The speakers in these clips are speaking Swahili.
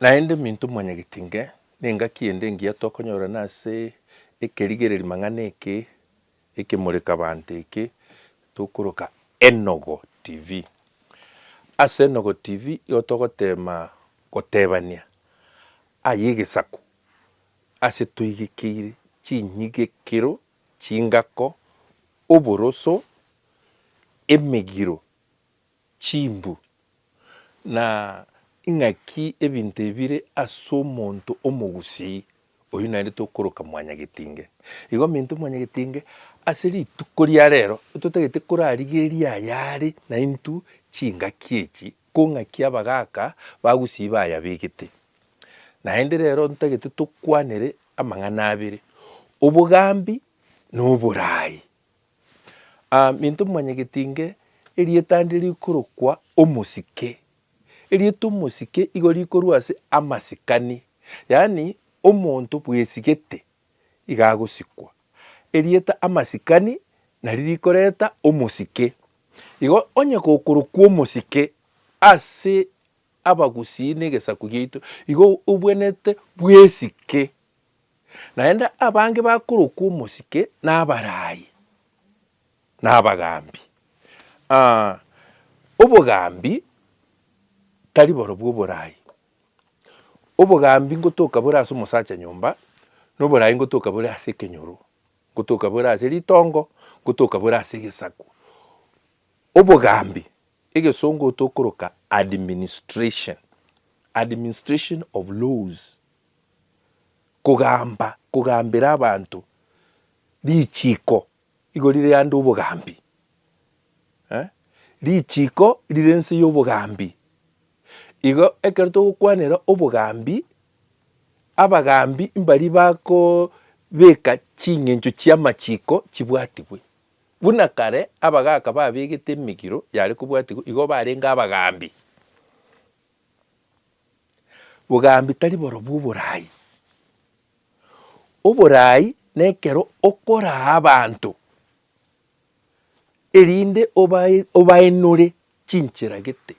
naende minto mwanyagitinge nenga kiende ngia tokonyora nase ekerigereri mang'ana ekemoreka bantu eke tokoroka Enogo TV. Ase Enogo TV igo togotema gotebania egesaku ase toigekeire chinyigekero chingako oboroso emegiro chimbu na ing'aki ebinto ebire ase omonto omogusii oyo naende tokoroka mwanyagitinge. Igo minto mwanyagitinge ase rituko ria rero totagete korarigereria ayare naintu chingaki echi kong'aki abagaka bagusii bayabegete. Naende rero ntagete tokwanere amang'ana abere, obogambi na oborai. Minto mwanyagitinge erieta ndire rikorokwa omosike. Erieta omosike igo rikorwa ase amasikani, yaani omonto bwesigete iga agosikwa. Erieta amasikani nari rikoreta omosike. Igo onye gokorokwa omosike ase abagusii na egesaku giaito igo obwenete bwesike. Naende abange bakorokwa omosike na abarai na abagambi. Obogambi tari borobwo oborai. Obogambi ngotoka bore ase omosacha nyomba, na oborai ngotoka bore ase ekenyoro, ngotoka bore ase ritongo, ngotoka bore ase egesaku. Obogambi egesongo tokoroka administration, administration of laws. Kogambera abantu richiiko igo rire ande obogambi. Richiiko rire ense y'obogambi. Igo ekero togokwanera obogambi, abagambi mbari bakobeka ching'encho chia amachiko chibwatibwe. Buna kare abagaka babegete emigiro yare kobwatigwa igo barenge abagambi. Bogambi tari borobwo oborai. Oborai nekero okoraa abantu erinde obaenore chincheragete,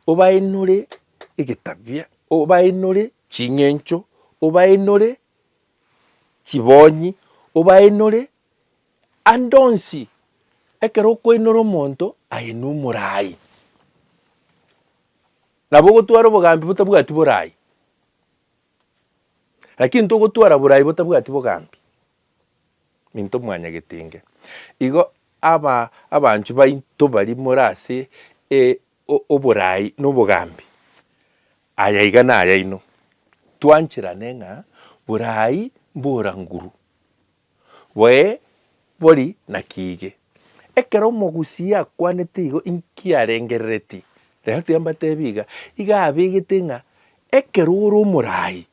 obaenore egetabia, obaenore ching'encho, obaenore chibonyi, obaenore andonsi. Ekero okoenora omonto aye na omorai. Nabo ogotwara obogambi botabwati borai, lakini togotwara borai botabwati bogambi. Minto mwanyagitinge. Igo abanchu baito bari more ase oborai na obogambi. Aya iga naya ino. Twancherane ng'a borai mbora nguru. Bori nakige. Ekero omogusii akwanete igo inki arengerereti. Rero tiambatebi iga abegete ng'a ekero ore omorai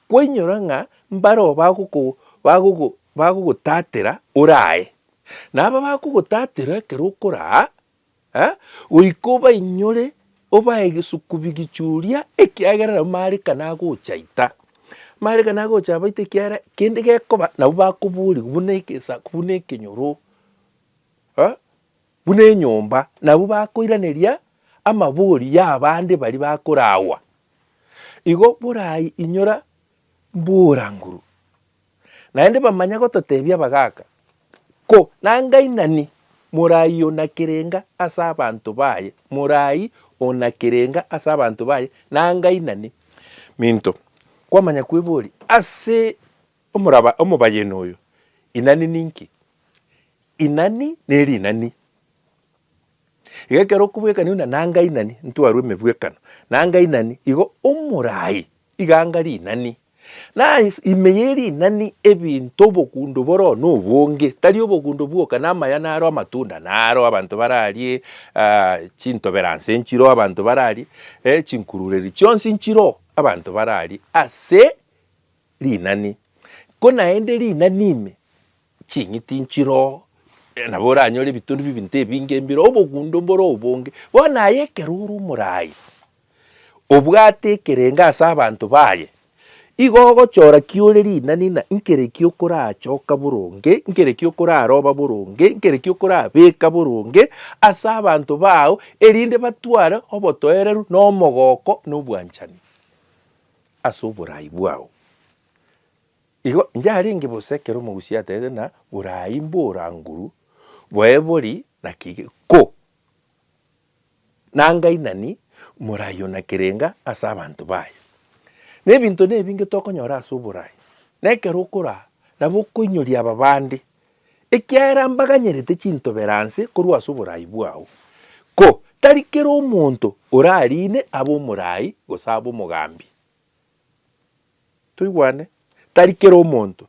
kwainyora ng'a mbaro bagogotatera orae. Naba bakogotatera ekero okoraa, goika obainyore obae gesuku bigichuria ekiagera nabo mareka nagochaita. Mareka nagocha baita ekiara kende gekoba nabo bakoboriwa buna egesaku buna ekenyoro, buna enyomba nabo bakoiraneria amabori ya abande bari bakorawa. Igo borai inyora mbora nguru. Naende bamanya gototebia abagaka ko nangai nani morai onakerenga ase abanto baye, morai onakerenga ase abanto baye nangai nani. Minto kwamanya kwebori ase omobayeno oyo inani ninki, inani neri inani. Igo ekero okobwekani buna nangai nani ntwarwa emebwekano nangai nani igo omorai iga ngari inani. Na ime yeri nani ebinto obogundo boro no obonge tari obogundo bwoka na amaya naro amatunda naro abantu bararie chintoberanse nchiro abantu bararie chinkurureri chionsi nchiro abantu bararie ase rinani. Ko naende rinani ime ching'iti nchiro nabo oranyore ebitundu bibinto ebinge mbiro obogundo mboro obonge. Bono aye ekero ore omorai obwate ekerenga ase abanto baye igo ogochora kiore rinani na nkere kiokorachoka boronge, nkere kiokoraroba boronge, nkere kiokorabeka boronge ase abanto bao erinde batware obotoereru na omogoko na obwanchani. ase oborai bwao. Igo njarenge bosekero omogusi atete na borai mboranguru boebori na kige ko nangainani morayo na kerenga ase abanto baye. Na ebinto na ebinge tokonyora ase oborai nekero okora nabo okoinyoria aba bande ekiagera mbaganyerete chintoberanse korwa ase oborai bwao ko tari kera omonto orarine aba omorai gose aba omogambi. Toigwane tari kera omonto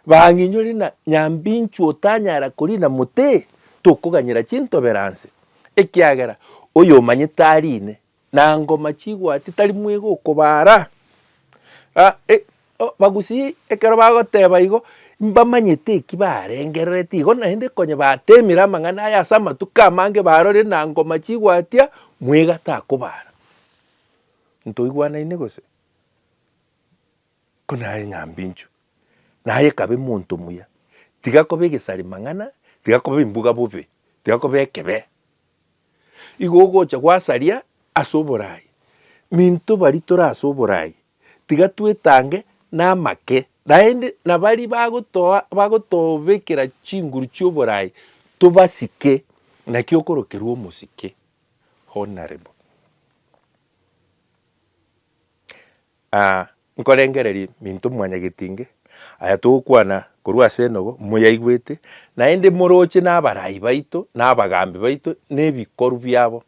bang'inyori na nyambinchu otanyara korina mote tokoganyera chintoberanse ekiagera oyo omanyete arine na ngoma chigwati tari mwego okobara. Bagusi ekero bagoteba igo mbamanyete eki barengerereti igo naende konye batemire amang'ana aya ase amatuko amange barore na ngoma chigwatia mwega takobara. Ntoigwanaine gose ko naye nyambinchu naye kabe monto muya tiga koba egesari mang'ana tiga koba embuga bobe tiga koba ekebe igo ogocha gwasaria ase oborai minto bari tora ase oborai tiga twetange na amake naende nabari bagotobekera chinguru chioborai tobasike naki okorokerwa omosike honorable. Nkorengereria minto mwanyagetinge aya togokwana korwa ase enogo moyaigwete naende moroche na abarai baito na abagambi baito na ebikoru biabo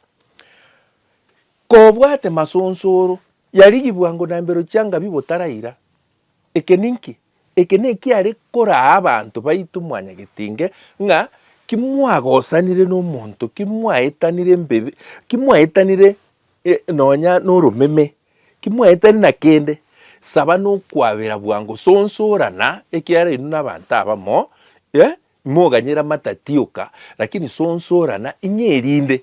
kobwate masonsoro yarigibwa ngo nambero chianga bibotaraira eke ninki eke nekiare kora abantu baito mwanyagetinge ng'a kimwagosanire n'omonto kimwaetanire mbebe kimwaetanire nonya n'oromeme kimwaetani na kende saba nokwabera bwango sonsorana ekiara inu n'abantu abamo moganyera matatioka lakini sonsorana inyerinde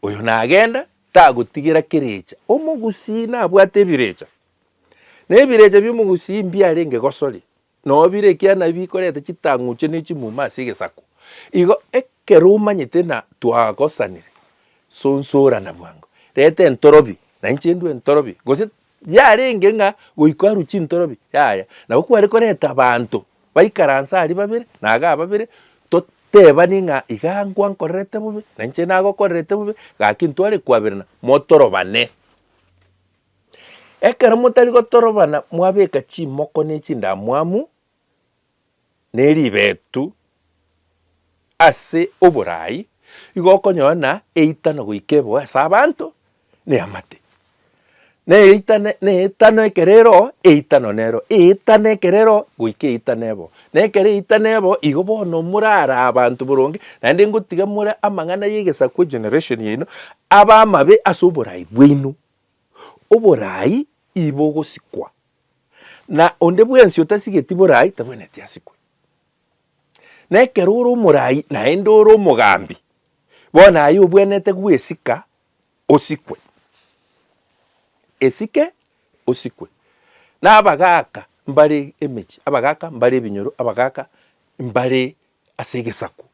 oyo nagenda tagotigera kerecha omogusi nabwate ebirecha na ebirecha biomogusi mbiarenge gosori nobire ekiana bikorete chitang'uche na echimuma ase egesako igo ekero omanyete na twagosanire sonsorana bwango rete entorobi na inchendu entorobi gose yarenge ng'a goikwaru chintorobi yaya nabo kware koreta abanto baikaransa ari babere naga babere totebani ng'a igangwa nkorerete bobe na inche nagokorerete bobe gaki ntware kwaberana motorobane. Ekero motari gotorobana mwabeka chimoko na echindamwamu na eribetu ase oborai igo okonyona eitano goika ebo ase abanto na amate neetano ekerero eitano nero eitano ekerero goika eitano ebo na ekero eitano ebo igo bono morara abantu boronge naende ngotiga more amang'ana ya egesakwa generation yaino abamabe ase oborai bwaino oborai ibo ogosikwa na onde bwensi otasigeti borai tabweneti asikwe na ekero ore omorai naende ore omogambi bona aye obwenete gwesika osikwe esike osikwe na abagaka mbare emechi abagaka mbare ebinyoro abagaka mbare ase egesako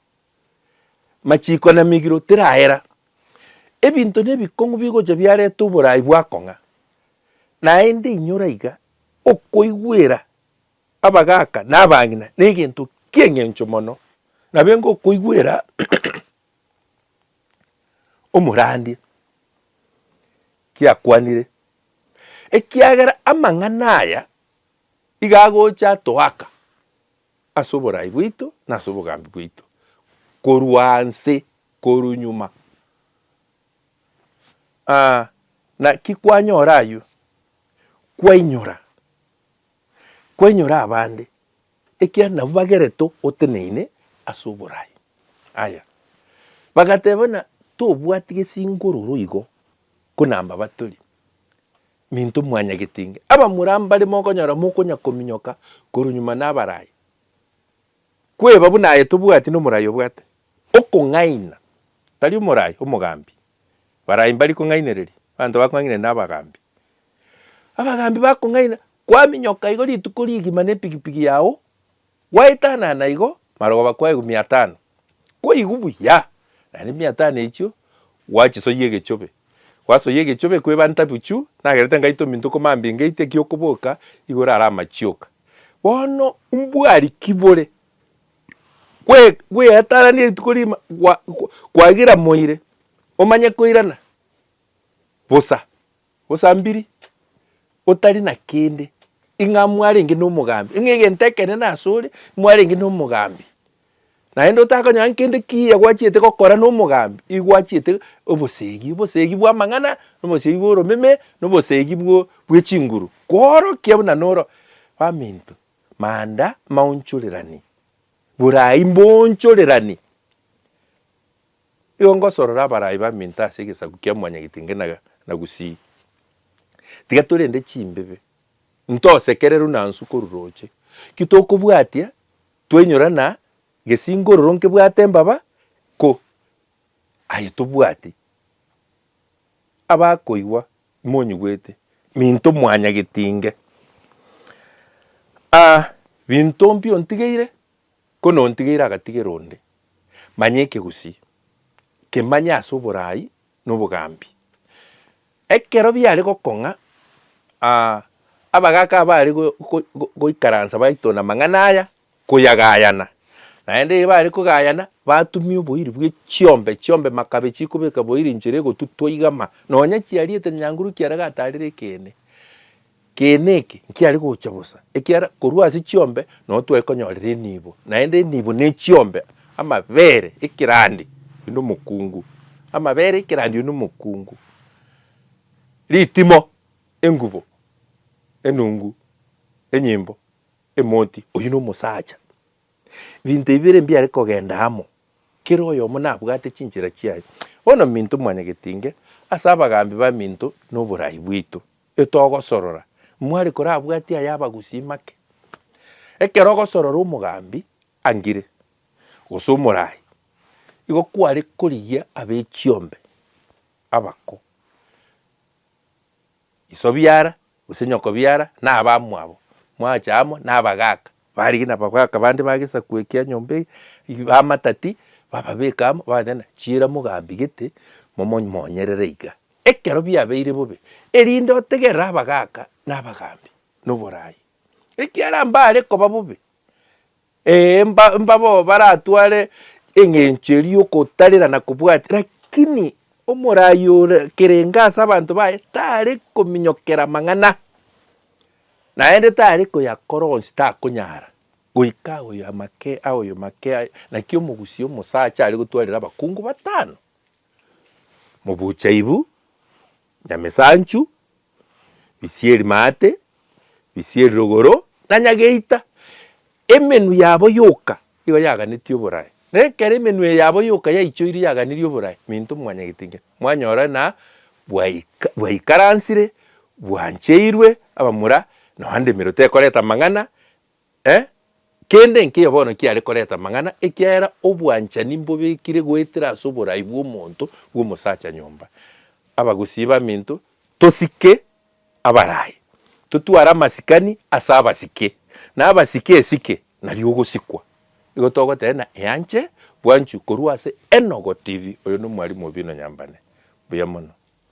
machiko na migiro teraera ebinto nebikong'u bigocha biareta oborai bwakong'a naende inyora iga okoigwera abagaka na abang'ina na egento kieng'encho mono nabengo okoigwera omorandie kiakwanire ekiagera amang'ana aya igagocha toaka ase oborai bwaito na ase obogambi bwaito korwa nse korwa nyuma na kikwanyora ayo kwainyora abande ekia nabo bagereto oteneine ase oborai aya bagatebana tobwati gesingororo igo konamba batori minto mwanyagetinge abamurambare mokonyora mokonya kominyoka korunyuma nabarai kweba bunaye tobwati nomorai obwate okong'aina tari omorai omogambi barai mbari kong'ainereri banto bakong'aine nabagambi abagambi bakong'aina kwaminyoka igo rituko rigima na epigipigi yao gwaetana na igo marogoba kwaegu 500 kwaigu buya naende 500 echio gwachisoyia egechobe waso yegechobe kwebanta buchu nagerete ngaito minto komambi ngeite kiokoboka igora arama chioka bono umbwari kibore kwe atarani tukurima kwagira moire omanye koirana bosa mbiri otari na kende inga mwari ngi no mugambi ingege ntekene na asuri mwari ngi no mugambi na endo takanya nkende kiya gwachiete gokora no mugambi igwachiete obosegi bwa mang'ana obosegi bwo romeme n'obosegi bwo bwechinguru koro kiabuna noro baminto manda maunchulirani burai mbonchulirani iongo sorora barai baminta asegesa kukia mwanya gitinge na gusi tiga turende chimbebe ntosekereru na nsukuru roche kitoko bwatia twenyurana gesingororo nke bwate mbaba ko ayo tubwati abakoiwa monyugwete minto mwanya gitinge binto mpio ntigeire kono ntigeire agatigeronde manyeke gusi kemanya asoborai n'obugambi ekero byari gokong'a abagaka bari goikaransa baitona mang'ana aya kuyagayana naende bari kugayana batumia oboiri bw'echiombe makabe chikobeka boiri injere gotutwaigama nonya chiariete nyanguru kiaraga atarire keneke nkiari gocha bosa ekiara korwa ase chiombe no twekonyorera enibo naende enibo ne chiombe amabere ekirandi ino mukungu amabere ekirandi ino mukungu ritimo engubo enungu enyimbo emoti oyino musacha bintu ibire mbi ari kogenda amo kero oyo muna bwate chinjira chiaye ono mintu mwanya gitinge asaba gambi ba mintu no burai bwitu etogo sorora mwari kora bwati ayaba gusimake ekero gosorora umugambi angire gosomurai igo kwari kurigia abechiombe abako isobiara usenyoko biara na abamwabo mwachamo na abagaka bari na bagaka bandi bagisa kwekia nyombe bamatati bababekamo badena chira mugambi gete monyerere iga ekero byabeire bobe erinde otegera abagaka na abagambi no borai ekiara mbare koba bobe mbabo baratware engencheri okotarira na kubwati lakini omorayo kerengasa abantu bae tare kominyokera mang'ana naende tare koyakoronsi takunyara goika oyo make aoyo make nakio mugusi omusacha ari gutwarira abakungu batano mubuchaibu nyamesanchu bisieri mate bisieri rogoro na nyageita emenu yabo yoka igo yaganetio oborai nekere emenu yabo yoka yaichoiri yaganirie oborai minto mwanya gitinge mwanyora na bwaikaransire bwancheirwe abamura nohande mirote koreta mang'ana kende nkiyo bono kiare koreta mang'ana ekiara obwanchani mbobekire gwetera asoborai bw'omonto bw'omusacha nyomba abagusiba minto tosike abarai tutwara masikani asaba sike na abasike esike nari ogosikwa igo togotena eanche bwanchu korwase Enogo TV oyo no mwalimu bino nyambane buya mono.